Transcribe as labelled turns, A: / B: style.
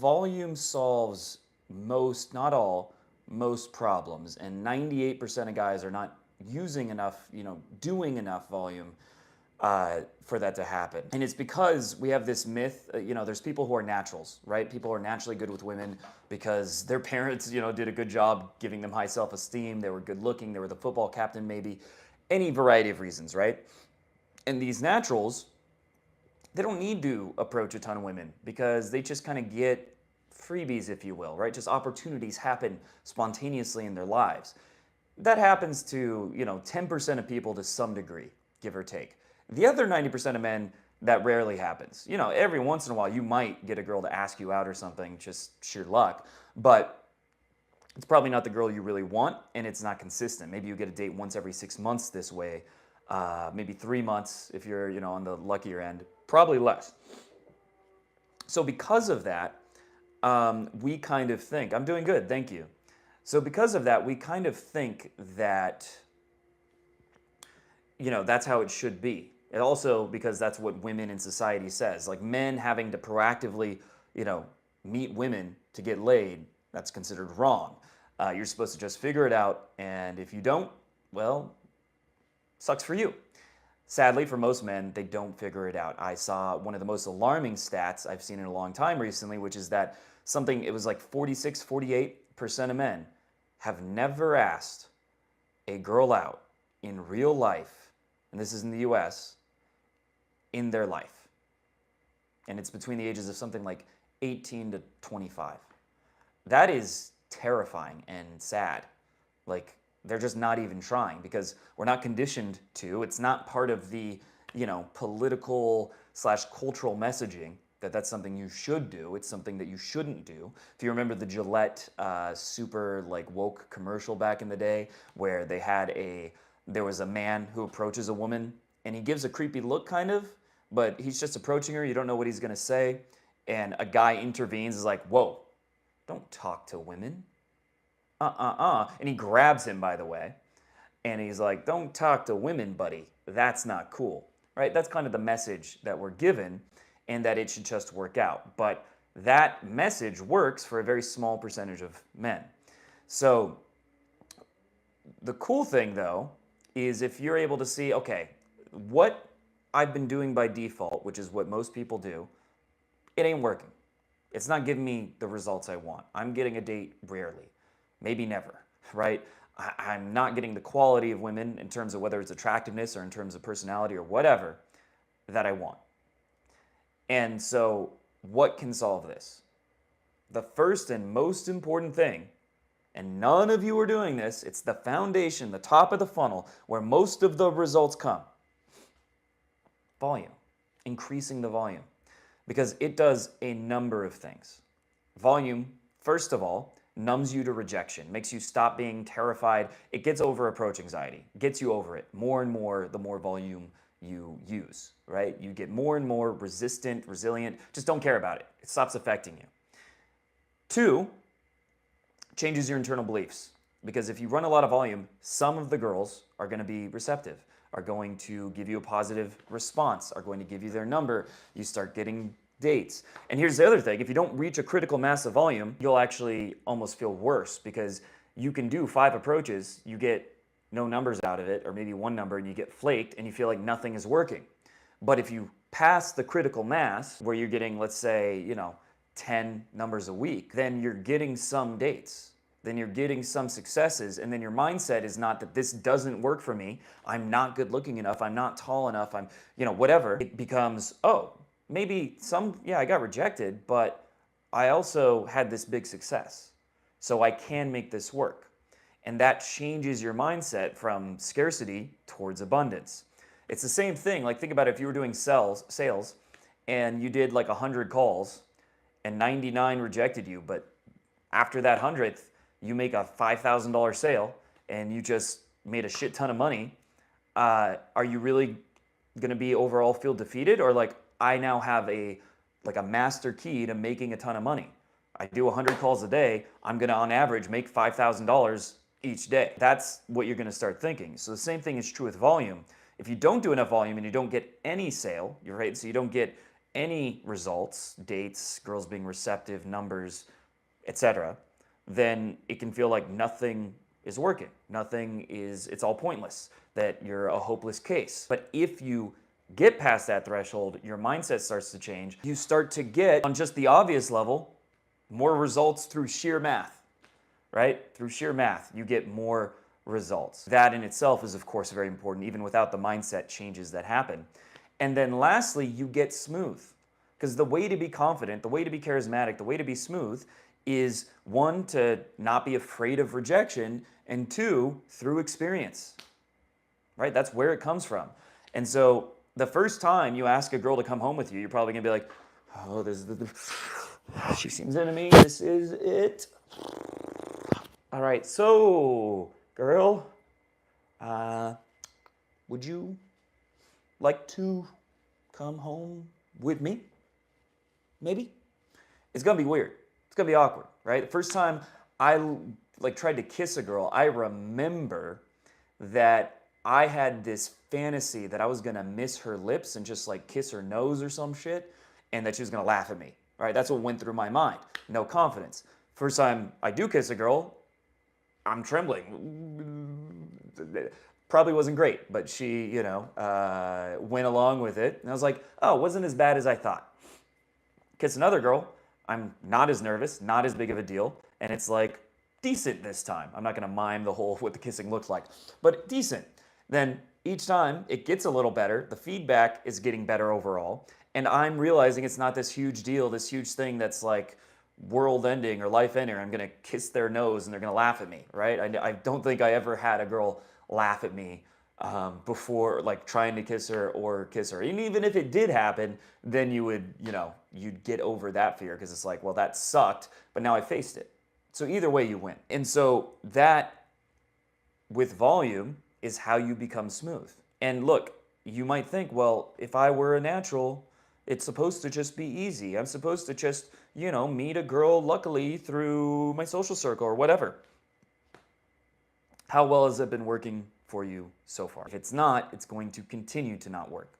A: volume solves most, not all, most problems, and 98% of guys are not using enough, doing enough volume for that to happen. And it's because we have this myth, there's people who are naturals, right? People are naturally good with women because their parents, did a good job giving them high self-esteem. They were good looking. They were the football captain, maybe. Any variety of reasons, right? And these naturals, they don't need to approach a ton of women because they just kind of get freebies, if you will, right? Just opportunities happen spontaneously in their lives. That happens to, 10% of people to some degree, give or take. The other 90% of men, that rarely happens. Every once in a while you might get a girl to ask you out or something, just sheer luck, but it's probably not the girl you really want, and it's not consistent. Maybe you get a date once every 6 months this way, maybe 3 months if you're, on the luckier end, probably less. So because of that, we kind of think, I'm doing good, thank you. So because of that, we kind of think that, that's how it should be. And also because that's what women in society says. Like men having to proactively, meet women to get laid, that's considered wrong. You're supposed to just figure it out, and if you don't, well, sucks for you. Sadly, for most men, they don't figure it out. I saw one of the most alarming stats I've seen in a long time recently, which is that it was like 46, 48% of men have never asked a girl out in real life, and this is in the US, in their life. And it's between the ages of something like 18 to 25. That is terrifying and sad. Like, they're just not even trying because we're not conditioned to. It's not part of the, political / cultural messaging that that's something you should do. It's something that you shouldn't do. If you remember the Gillette super woke commercial back in the day where there was a man who approaches a woman and he gives a creepy look kind of, but he's just approaching her. You don't know what he's going to say. And a guy intervenes, is like, whoa, don't talk to women. And he grabs him, by the way, and he's like, don't talk to women, buddy. That's not cool, right? That's kind of the message that we're given, and that it should just work out. But that message works for a very small percentage of men. So the cool thing, though, is if you're able to see, okay, what I've been doing by default, which is what most people do, it ain't working. It's not giving me the results I want. I'm getting a date rarely. Maybe never, right? I'm not getting the quality of women in terms of whether it's attractiveness or in terms of personality or whatever that I want. And so what can solve this? The first and most important thing, and none of you are doing this, it's the foundation, the top of the funnel, where most of the results come. Volume. Increasing the volume. Because it does a number of things. Volume, first of all, numbs you to rejection, makes you stop being terrified. It gets over approach anxiety, gets you over it more and more the more volume you use, right? You get more and more resistant, resilient, just don't care about it. It stops affecting you. 2, changes your internal beliefs. Because if you run a lot of volume, some of the girls are going to be receptive, are going to give you a positive response, are going to give you their number. You start getting dates. And here's the other thing, if you don't reach a critical mass of volume, you'll actually almost feel worse because you can do 5 approaches, you get no numbers out of it, or maybe 1 number, and you get flaked and you feel like nothing is working. But if you pass the critical mass where you're getting, let's say, 10 numbers a week, then you're getting some dates. Then you're getting some successes, and then your mindset is not that this doesn't work for me, I'm not good looking enough, I'm not tall enough, I'm, whatever. It becomes, oh, maybe I got rejected, but I also had this big success. So I can make this work. And that changes your mindset from scarcity towards abundance. It's the same thing. Like, think about it, if you were doing sales and you did like 100 calls and 99 rejected you, but after that 100th, you make a $5,000 sale and you just made a shit ton of money. Are you really going to be overall feel defeated, or like, I now have a master key to making a ton of money? I do 100 calls a day. I'm going to, on average, make $5,000 each day. That's what you're going to start thinking. So the same thing is true with volume. If you don't do enough volume and you don't get any sale, you're right, so you don't get any results, dates, girls being receptive, numbers, etc., then it can feel like nothing is working. It's all pointless, that you're a hopeless case. But if you get past that threshold, your mindset starts to change. You start to get, on just the obvious level, more results through sheer math, right? Through sheer math, you get more results. That in itself is, of course, very important, even without the mindset changes that happen. And then lastly, you get smooth. Because the way to be confident, the way to be charismatic, the way to be smooth is, one, to not be afraid of rejection, and two, through experience, right? That's where it comes from. And so the first time you ask a girl to come home with you, you're probably gonna be like, oh, she seems into me, this is it. All right, so girl, would you like to come home with me? Maybe? It's gonna be weird. It's gonna be awkward, right? The first time I tried to kiss a girl, I remember that I had this fantasy that I was gonna miss her lips and just like kiss her nose or some shit, and that she was gonna laugh at me, right? That's what went through my mind. No confidence. First time I do kiss a girl, I'm trembling. Probably wasn't great, but she, went along with it. And I was like, oh, it wasn't as bad as I thought. Kiss another girl, I'm not as nervous, not as big of a deal, and it's like decent this time. I'm not gonna mime the whole what the kissing looks like, but decent. Then each time it gets a little better, the feedback is getting better overall, and I'm realizing it's not this huge deal, this huge thing that's like world ending or life ending. I'm gonna kiss their nose and they're gonna laugh at me, right? I don't think I ever had a girl laugh at me before, like trying to kiss her or kiss her. And even if it did happen, then you'd get over that fear, because it's like, well, that sucked, but now I faced it. So either way, you win. And so that, with volume, is how you become smooth. And look, you might think, well, if I were a natural, it's supposed to just be easy. I'm supposed to just, meet a girl luckily through my social circle or whatever. How well has it been working for you so far? If it's not, it's going to continue to not work.